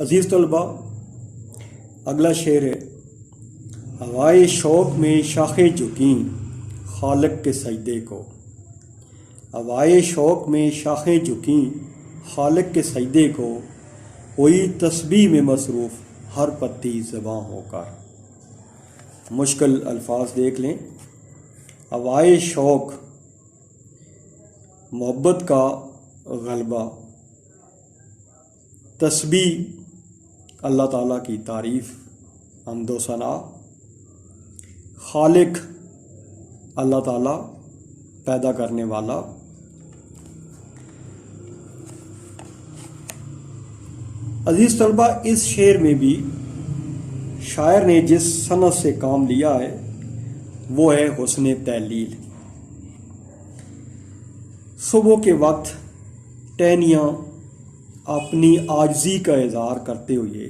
عزیز طلبہ، اگلا شعر ہے: ہوائے شوق میں شاخیں جھکیں خالق کے سجدے کو، ہوائے شوق میں شاخیں جھکیں خالق کے سجدے کو، ہوئی تسبیح میں مصروف ہر پتی زباں ہو کر۔ مشکل الفاظ دیکھ لیں۔ ہوائے شوق، محبت کا غلبہ، تسبیح، اللہ تعالیٰ کی تعریف، حمد و ثنا، خالق، اللہ تعالیٰ پیدا کرنے والا۔ عزیز طلبہ، اس شعر میں بھی شاعر نے جس صنعت سے کام لیا ہے وہ ہے حسن تحلیل۔ صبح کے وقت ٹہنیاں اپنی عاجزی کا اظہار کرتے ہوئے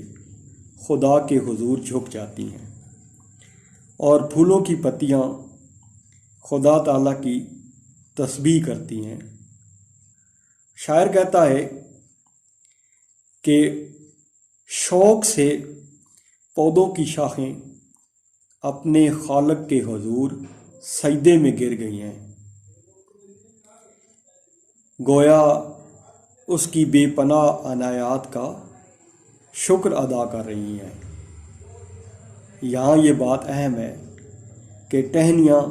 خدا کے حضور جھک جاتی ہیں، اور پھولوں کی پتیاں خدا تعالیٰ کی تسبیح کرتی ہیں۔ شاعر کہتا ہے کہ شوق سے پودوں کی شاخیں اپنے خالق کے حضور سجدے میں گر گئی ہیں، گویا اس کی بے پناہ عنایات کا شکر ادا کر رہی ہیں۔ یہاں یہ بات اہم ہے کہ ٹہنیاں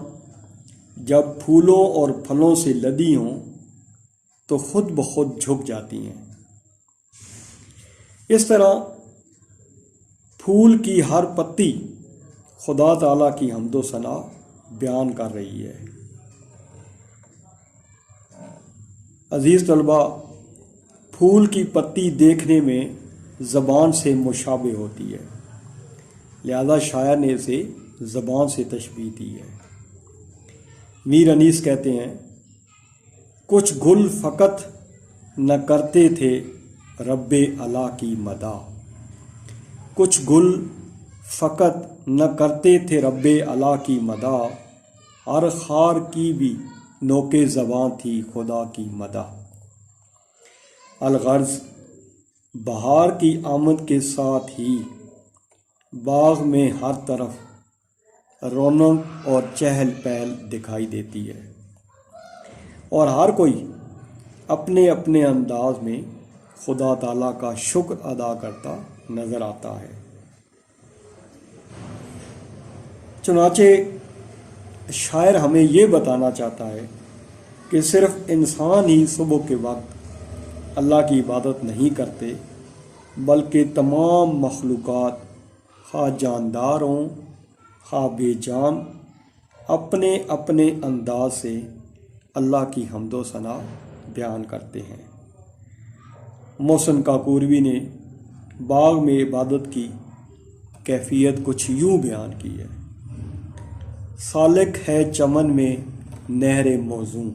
جب پھولوں اور پھلوں سے لدی ہوں تو خود بخود جھک جاتی ہیں۔ اس طرح پھول کی ہر پتی خدا تعالیٰ کی حمد و ثنا بیان کر رہی ہے۔ عزیز طلبہ، پھول کی پتی دیکھنے میں زبان سے مشابہ ہوتی ہے، لہذا شاعر نے اسے زبان سے تشبیہ دی ہے۔ میر انیس کہتے ہیں: کچھ گل فقط نہ کرتے تھے رب اعلیٰ کی مدح، کچھ گل فقط نہ کرتے تھے رب اعلیٰ کی مدح، ہر خار کی بھی نوک زباں تھی خدا کی مدح۔ الغرض، بہار کی آمد کے ساتھ ہی باغ میں ہر طرف رونق اور چہل پہل دکھائی دیتی ہے، اور ہر کوئی اپنے اپنے انداز میں خدا تعالیٰ کا شکر ادا کرتا نظر آتا ہے۔ چنانچہ شاعر ہمیں یہ بتانا چاہتا ہے کہ صرف انسان ہی صبح کے وقت اللہ کی عبادت نہیں کرتے، بلکہ تمام مخلوقات، خواہ جاندار ہوں خواہ بے جان، اپنے اپنے انداز سے اللہ کی حمد و ثنا بیان کرتے ہیں۔ محسن کاکوروی نے باغ میں عبادت کی کیفیت کچھ یوں بیان کی ہے: سالک ہے چمن میں نہر موزوں،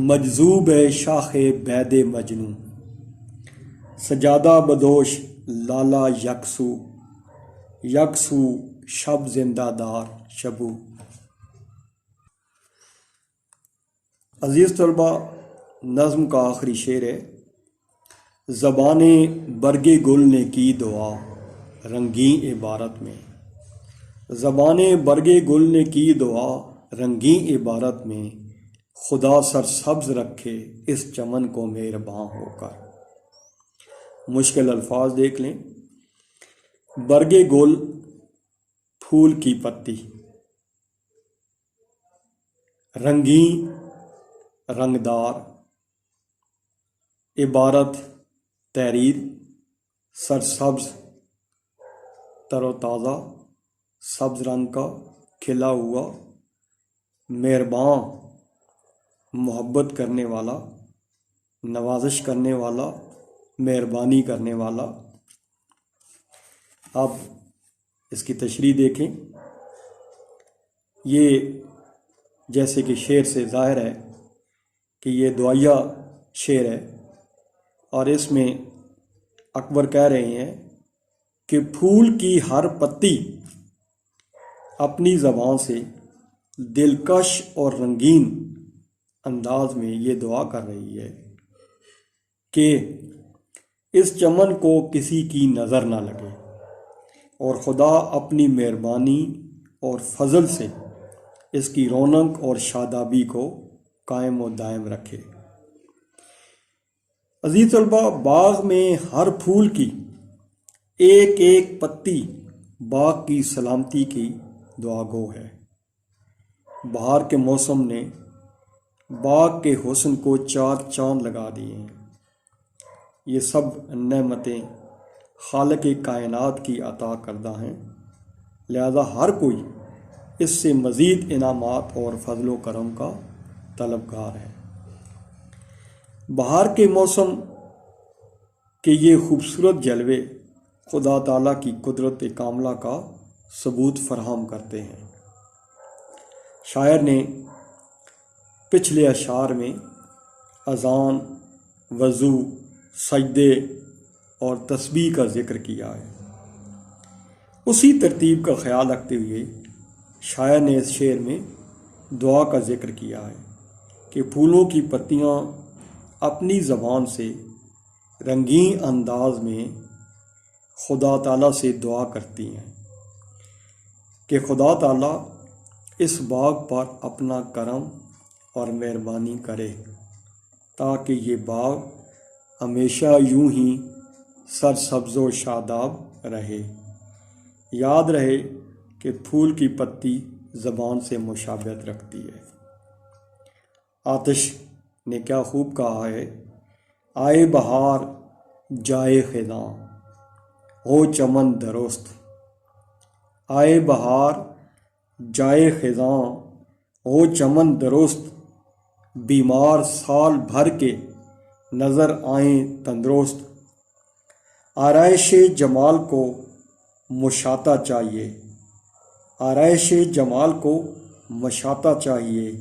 مجذوب ہے شاخ بید مجنوں، سجادہ بدوش لالا یکسو، یکسو شب زندہ دار شبو۔ عزیز طلبہ، نظم کا آخری شعر ہے: زبان برگ گل نے کی دعا رنگیں عبارت میں، زبان برگ گل نے کی دعا رنگیں عبارت میں، خدا سر سبز رکھے اس چمن کو مہرباں ہو کر۔ مشکل الفاظ دیکھ لیں۔ برگ گل، پھول کی پتی، رنگین، رنگدار، عبارت، تحریر، سرسبز، تر و تازہ، سبز رنگ کا، کھلا ہوا، مہرباں، محبت کرنے والا، نوازش کرنے والا، مہربانی کرنے والا۔ اب اس کی تشریح دیکھیں۔ یہ جیسے کہ شعر سے ظاہر ہے کہ یہ دعائیہ شعر ہے، اور اس میں اکبر کہہ رہے ہیں کہ پھول کی ہر پتی اپنی زبان سے دلکش اور رنگین انداز میں یہ دعا کر رہی ہے کہ اس چمن کو کسی کی نظر نہ لگے اور خدا اپنی مہربانی اور فضل سے اس کی رونق اور شادابی کو قائم و دائم رکھے۔ عزیز طلبہ، باغ میں ہر پھول کی ایک ایک پتی باغ کی سلامتی کی دعا گو ہے۔ بہار کے موسم نے باغ کے حسن کو چار چاند لگا دیے ہیں۔ یہ سب نعمتیں خالق کائنات کی عطا کردہ ہیں، لہذا ہر کوئی اس سے مزید انعامات اور فضل و کرم کا طلبگار ہے۔ بہار کے موسم کے یہ خوبصورت جلوے خدا تعالیٰ کی قدرت کاملہ کا ثبوت فراہم کرتے ہیں۔ شاعر نے پچھلے اشعار میں اذان، وضو، سجدے اور تسبیح کا ذکر کیا ہے۔ اسی ترتیب کا خیال رکھتے ہوئے شاعر نے اس شعر میں دعا کا ذکر کیا ہے کہ پھولوں کی پتیاں اپنی زبان سے رنگین انداز میں خدا تعالیٰ سے دعا کرتی ہیں کہ خدا تعالیٰ اس باغ پر اپنا کرم اور مہربانی کرے تاکہ یہ باغ ہمیشہ یوں ہی سرسبز و شاداب رہے۔ یاد رہے کہ پھول کی پتی زبان سے مشابہت رکھتی ہے۔ آتش نے کیا خوب کہا ہے، آئے بہار جائے خزاں ہو چمن درست، آئے بہار جائے خزاں ہو چمن درست، بیمار سال بھر کے نظر آئیں تندرست، آرائش جمال کو مشاطہ چاہیے، آرائش جمال کو مشاطہ چاہیے،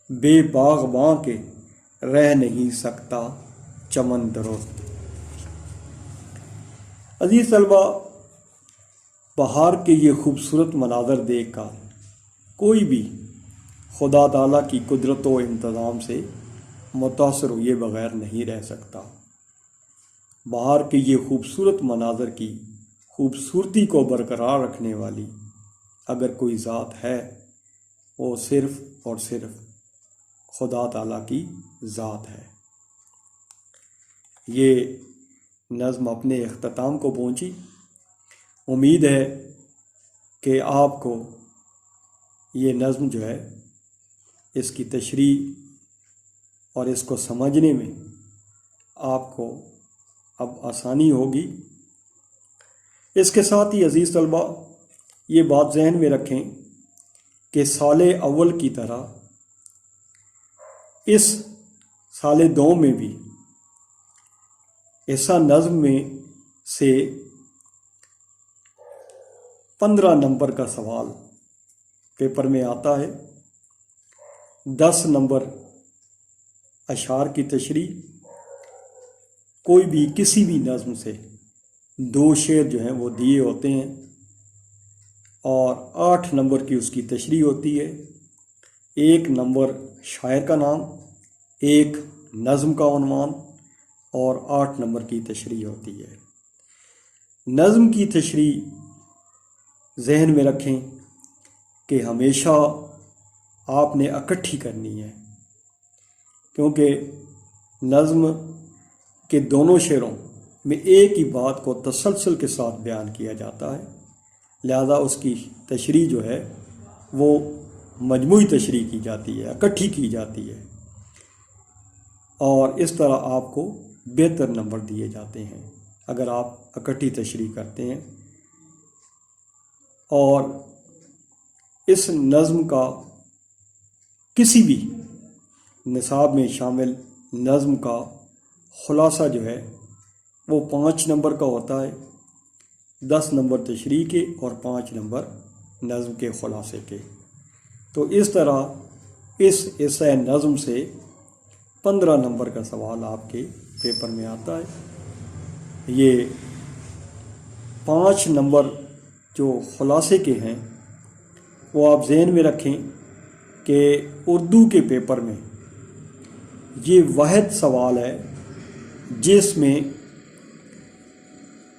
بے باغباں کے رہ نہیں سکتا چمن درست۔ عزیز طلبہ، بہار کے یہ خوبصورت مناظر دیکھ کر کوئی بھی خدا تعالیٰ کی قدرت و انتظام سے متاثر ہوئے بغیر نہیں رہ سکتا۔ بہار کے یہ خوبصورت مناظر کی خوبصورتی کو برقرار رکھنے والی اگر کوئی ذات ہے، وہ صرف اور صرف خدا تعالیٰ کی ذات ہے۔ یہ نظم اپنے اختتام کو پہنچی۔ امید ہے کہ آپ کو یہ نظم جو ہے اس کی تشریح اور اس کو سمجھنے میں آپ کو اب آسانی ہوگی۔ اس کے ساتھ ہی عزیز طلبہ، یہ بات ذہن میں رکھیں کہ سال اول کی طرح اس سال دوم میں بھی ایسا نظم میں سے 15 نمبر کا سوال پیپر میں آتا ہے، 10 نمبر اشعار کی تشریح، کوئی بھی کسی بھی نظم سے 2 شعر جو ہیں وہ دیے ہوتے ہیں اور 8 نمبر کی اس کی تشریح ہوتی ہے۔ 1 نمبر شاعر کا نام، 1 نظم کا عنوان اور 8 نمبر کی تشریح ہوتی ہے۔ نظم کی تشریح ذہن میں رکھیں کہ ہمیشہ آپ نے اکٹھی کرنی ہے، کیونکہ نظم کے دونوں شعروں میں ایک ہی بات کو تسلسل کے ساتھ بیان کیا جاتا ہے، لہذا اس کی تشریح جو ہے وہ مجموعی تشریح کی جاتی ہے، اکٹھی کی جاتی ہے، اور اس طرح آپ کو بہتر نمبر دیے جاتے ہیں اگر آپ اکٹھی تشریح کرتے ہیں۔ اور اس نظم کا کسی بھی نصاب میں شامل نظم کا خلاصہ جو ہے وہ 5 نمبر کا ہوتا ہے، 10 نمبر تشریح کے اور 5 نمبر نظم کے خلاصے کے۔ تو اس طرح اس ایسے نظم سے 15 نمبر کا سوال آپ کے پیپر میں آتا ہے۔ یہ 5 نمبر جو خلاصے کے ہیں وہ آپ ذہن میں رکھیں کہ اردو کے پیپر میں یہ واحد سوال ہے جس میں